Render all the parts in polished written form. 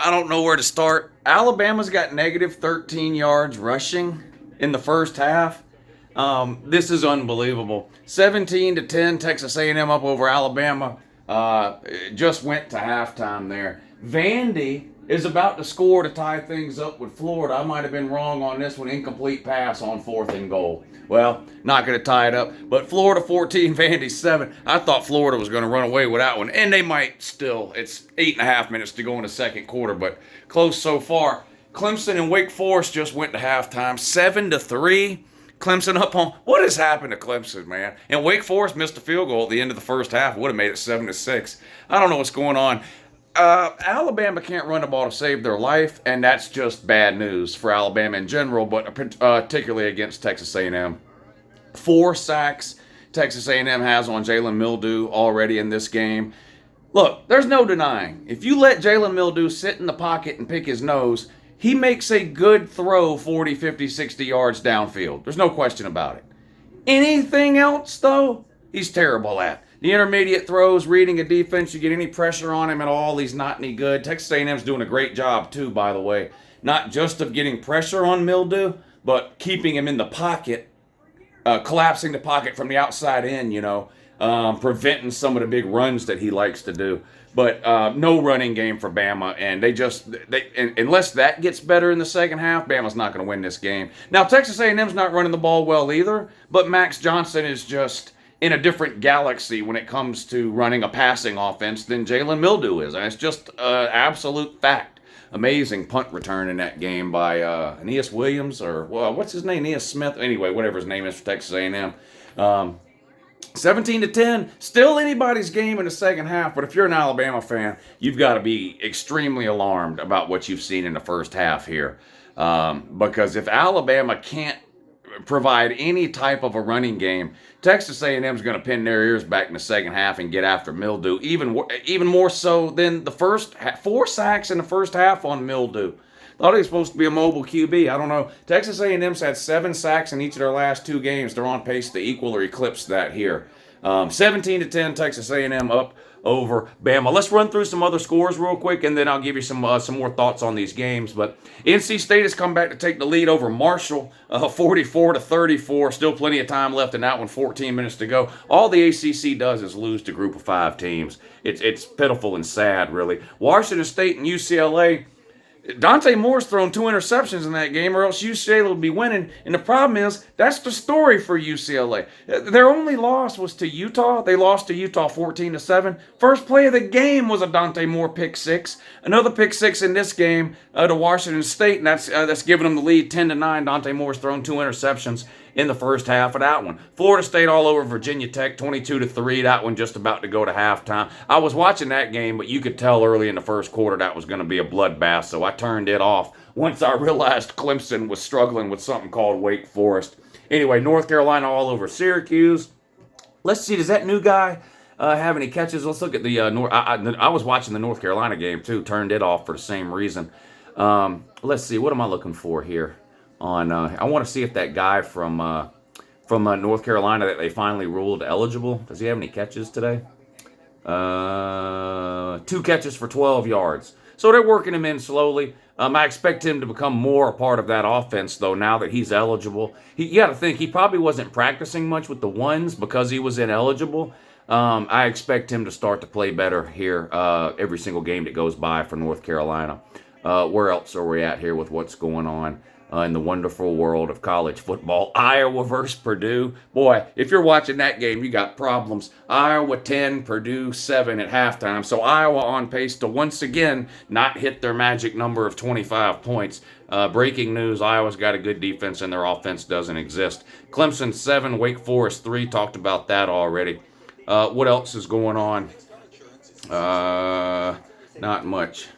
I don't know where to start. Alabama's got negative 13 yards rushing in the first half. This is unbelievable. 17-10, Texas A&M up over Alabama. Just went to halftime there. Vandy is about to score to tie things up with Florida. I might have been wrong on this one. Incomplete pass on 4th and goal. Well, not going to tie it up. But Florida 14, Vandy 7. I thought Florida was going to run away with that one. And they might still. It's 8.5 minutes to go in the second quarter, but close so far. Clemson and Wake Forest just went to halftime. 7-3. Clemson up on. What has happened to Clemson, man? And Wake Forest missed a field goal at the end of the first half. Would have made it 7-6. I don't know what's going on. Alabama can't run the ball to save their life, and that's just bad news for Alabama in general, but particularly against Texas A&M. 4 sacks Texas A&M has on Jalen Mildew already in this game. Look, there's no denying. If you let Jalen Mildew sit in the pocket and pick his nose, he makes a good throw 40, 50, 60 yards downfield. There's no question about it. Anything else, though, he's terrible at. The intermediate throws, reading a defense, you get any pressure on him at all, he's not any good. Texas A&M's doing a great job, too, by the way. Not just of getting pressure on Mildew, but keeping him in the pocket, collapsing the pocket from the outside in, preventing some of the big runs that he likes to do. But no running game for Bama, and unless that gets better in the second half, Bama's not going to win this game. Now, Texas A&M's not running the ball well either, but Max Johnson is just in a different galaxy when it comes to running a passing offense than Jalen Mildew is. And it's just absolute fact. Amazing punt return in that game by Aeneas Williams, or what's his name? Aeneas Smith? Anyway, whatever his name is for Texas A&M. 17-10, still anybody's game in the second half, but if you're an Alabama fan, you've got to be extremely alarmed about what you've seen in the first half here. Because if Alabama can't provide any type of a running game, Texas A&M is going to pin their ears back in the second half and get after Mildew, even more so than the first 4 sacks in the first half on Mildew. Thought he was supposed to be a mobile QB. I don't know. Texas A&M's had 7 sacks in each of their last 2 games. They're on pace to equal or eclipse that here. 17-10, Texas A&M up over Bama. Let's run through some other scores real quick, and then I'll give you some more thoughts on these games. But NC State has come back to take the lead over Marshall, 44-34. Still plenty of time left in that one. 14 minutes to go. All the ACC does is lose to Group of 5 teams. It's pitiful and sad, really. Washington State and UCLA. Dante Moore's thrown 2 interceptions in that game, or else UCLA will be winning. And the problem is, that's the story for UCLA. Their only loss was to Utah. They lost to Utah 14-7. First play of the game was a Dante Moore pick 6. Another pick 6 in this game to Washington State, and that's giving them the lead 10-9. Dante Moore's thrown 2 interceptions in the first half of that one. Florida State all over Virginia Tech, 22-3. That one just about to go to halftime. I was watching that game, but you could tell early in the first quarter that was going to be a bloodbath, so I turned it off once I realized Clemson was struggling with something called Wake Forest. Anyway, North Carolina all over Syracuse. Let's see, does that new guy have any catches? Let's look at the I was watching the North Carolina game, too. Turned it off for the same reason. Let's see, what am I looking for here? I want to see if that guy from North Carolina that they finally ruled eligible, does he have any catches today? 2 catches for 12 yards. So they're working him in slowly. I expect him to become more a part of that offense, though, now that he's eligible. You got to think, he probably wasn't practicing much with the ones because he was ineligible. I expect him to start to play better here every single game that goes by for North Carolina. Where else are we at here with what's going on in the wonderful world of college football? Iowa versus Purdue. Boy, if you're watching that game, you got problems. Iowa 10, Purdue 7 at halftime. So Iowa on pace to once again not hit their magic number of 25 points. Breaking news, Iowa's got a good defense and their offense doesn't exist. Clemson 7, Wake Forest 3. Talked about that already. What else is going on? Not much.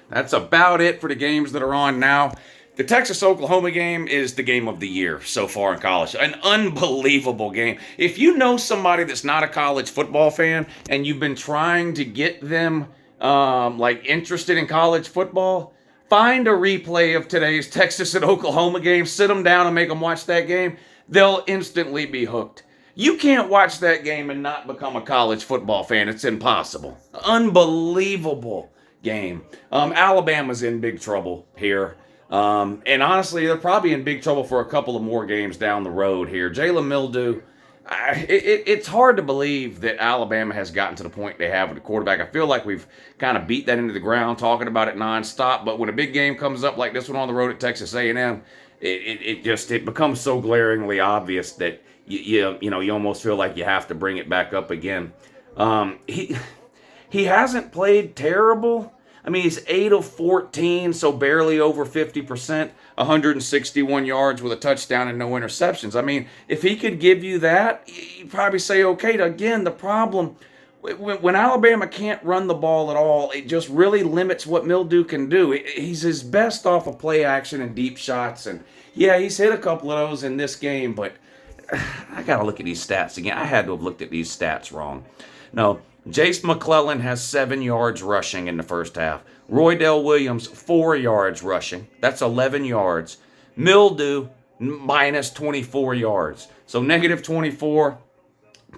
That's about it for the games that are on now. The Texas-Oklahoma game is the game of the year so far in college. An unbelievable game. If you know somebody that's not a college football fan and you've been trying to get them interested in college football, find a replay of today's Texas and Oklahoma game, sit them down and make them watch that game. They'll instantly be hooked. You can't watch that game and not become a college football fan. It's impossible. Unbelievable game. Alabama's in big trouble here. And honestly, they're probably in big trouble for a couple of more games down the road here. Jalen Mildew, it's hard to believe that Alabama has gotten to the point they have with the quarterback. I feel like we've kind of beat that into the ground, talking about it nonstop. But when a big game comes up like this one on the road at Texas A&M, it becomes so glaringly obvious that you almost feel like you have to bring it back up again. He hasn't played terrible. I mean, he's 8 of 14, so barely over 50%, 161 yards with a touchdown and no interceptions. I mean, if he could give you that, you'd probably say, okay. Again, the problem, when Alabama can't run the ball at all, it just really limits what Mildew can do. He's his best off of play action and deep shots, and yeah, he's hit a couple of those in this game, but I got to look at these stats again. I had to have looked at these stats wrong. No, Jace McClellan has 7 yards rushing in the first half. Roydell Williams, 4 yards rushing. That's 11 yards. Mildew, minus 24 yards. So negative 24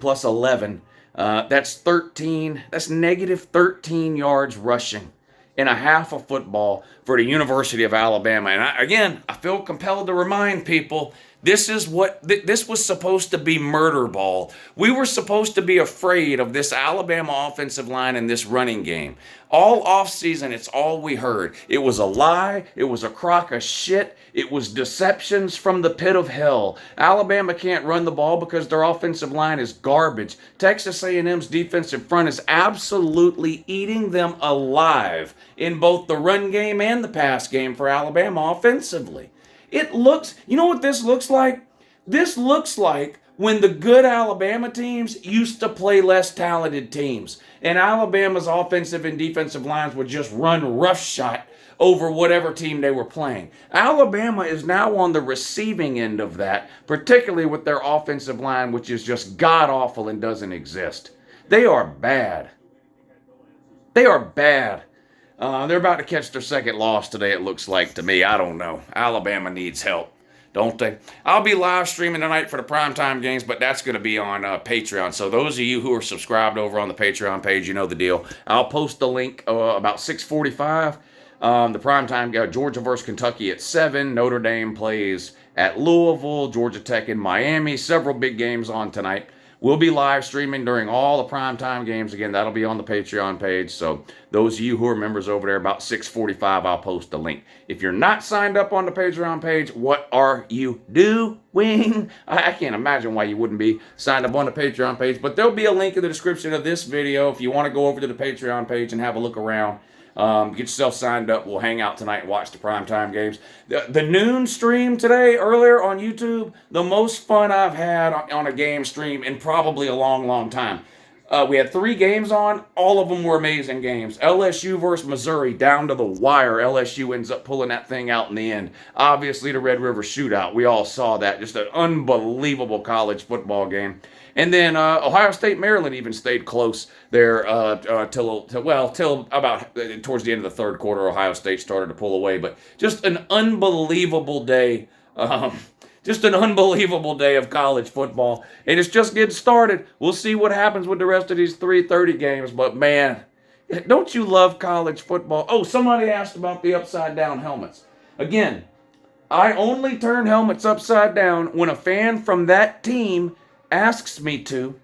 plus 11. That's 13. That's negative 13 yards rushing in a half of football for the University of Alabama. And I feel compelled to remind people, this was supposed to be murder ball. We were supposed to be afraid of this Alabama offensive line and this running game. All offseason, it's all we heard. It was a lie. It was a crock of shit. It was deceptions from the pit of hell. Alabama can't run the ball because their offensive line is garbage. Texas A&M's defensive front is absolutely eating them alive in both the run game and the pass game for Alabama offensively. You know what this looks like? This looks like when the good Alabama teams used to play less talented teams, and Alabama's offensive and defensive lines would just run roughshod over whatever team they were playing. Alabama is now on the receiving end of that, particularly with their offensive line, which is just god-awful and doesn't exist. They are bad. They are bad. They're about to catch their second loss today, it looks like to me. I don't know. Alabama needs help, don't they? I'll be live streaming tonight for the primetime games, but that's going to be on Patreon. So those of you who are subscribed over on the Patreon page, you know the deal. I'll post the link about 6:45. The primetime, Georgia versus Kentucky at 7. Notre Dame plays at Louisville. Georgia Tech in Miami. Several big games on tonight. We'll be live streaming during all the primetime games. Again, that'll be on the Patreon page. So those of you who are members over there, about 6:45, I'll post the link. If you're not signed up on the Patreon page, what are you doing? I can't imagine why you wouldn't be signed up on the Patreon page. But there'll be a link in the description of this video if you want to go over to the Patreon page and have a look around. Get yourself signed up. We'll hang out tonight and watch the primetime games. The noon stream today, earlier on YouTube, the most fun I've had on a game stream in probably a long, long time. We had 3 games on. All of them were amazing games. LSU versus Missouri, down to the wire. LSU ends up pulling that thing out in the end. Obviously, the Red River Shootout. We all saw that. Just an unbelievable college football game. And then Ohio State, Maryland even stayed close there till about towards the end of the third quarter. Ohio State started to pull away, but just an unbelievable day. Just an unbelievable day of college football, and it's just getting started. We'll see what happens with the rest of these 3:30 games, but man, don't you love college football? Oh, somebody asked about the upside-down helmets. Again, I only turn helmets upside down when a fan from that team asks me to,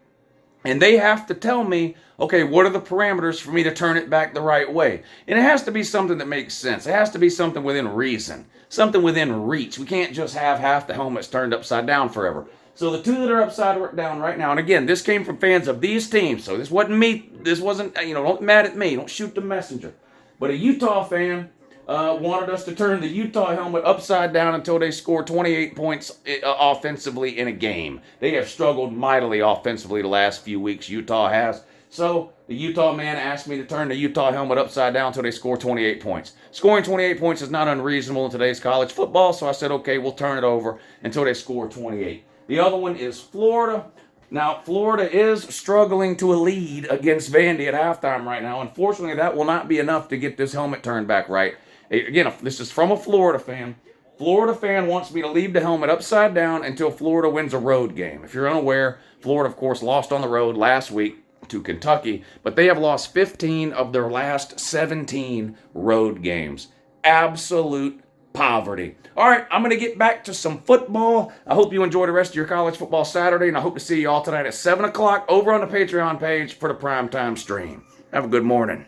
and they have to tell me, okay, what are the parameters for me to turn it back the right way? And it has to be something that makes sense. It has to be something within reason, something within reach. We can't just have half the helmets turned upside down forever. So the 2 that are upside down right now, and again, this came from fans of these teams, so this wasn't me. This wasn't, don't be mad at me. Don't shoot the messenger. But a Utah fan wanted us to turn the Utah helmet upside down until they score 28 points offensively in a game. They have struggled mightily offensively the last few weeks, Utah has. So the Utah man asked me to turn the Utah helmet upside down until they score 28 points. Scoring 28 points is not unreasonable in today's college football, so I said, okay, we'll turn it over until they score 28. The other one is Florida. Now, Florida is struggling to a lead against Vandy at halftime right now. Unfortunately, that will not be enough to get this helmet turned back right. Again, this is from a Florida fan. Florida fan wants me to leave the helmet upside down until Florida wins a road game. If you're unaware, Florida, of course, lost on the road last week to Kentucky, but they have lost 15 of their last 17 road games. Absolute poverty. All right, I'm going to get back to some football. I hope you enjoy the rest of your college football Saturday, and I hope to see you all tonight at 7 o'clock over on the Patreon page for the primetime stream. Have a good morning.